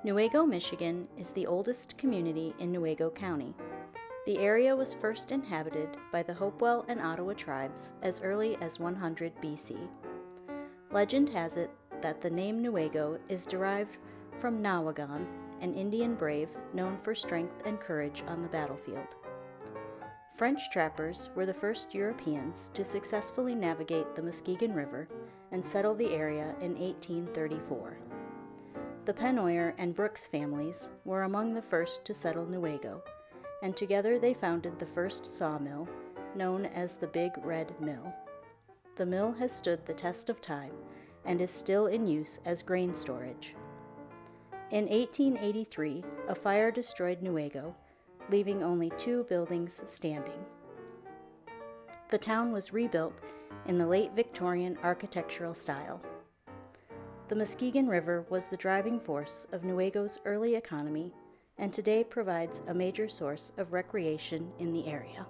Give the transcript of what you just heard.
Newaygo, Michigan is the oldest community in Newaygo County. The area was first inhabited by the Hopewell and Ottawa tribes as early as 100 BC. Legend has it that the name Newaygo is derived from Nawagan, an Indian brave known for strength and courage on the battlefield. French trappers were the first Europeans to successfully navigate the Muskegon River and settle the area in 1834. The Pennoyer and Brooks families were among the first to settle Newaygo, and together they founded the first sawmill, known as the Big Red Mill. The mill has stood the test of time and is still in use as grain storage. In 1883, a fire destroyed Newaygo, leaving only 2 buildings standing. The town was rebuilt in the late Victorian architectural style. The Muskegon River was the driving force of Newaygo's early economy and today provides a major source of recreation in the area.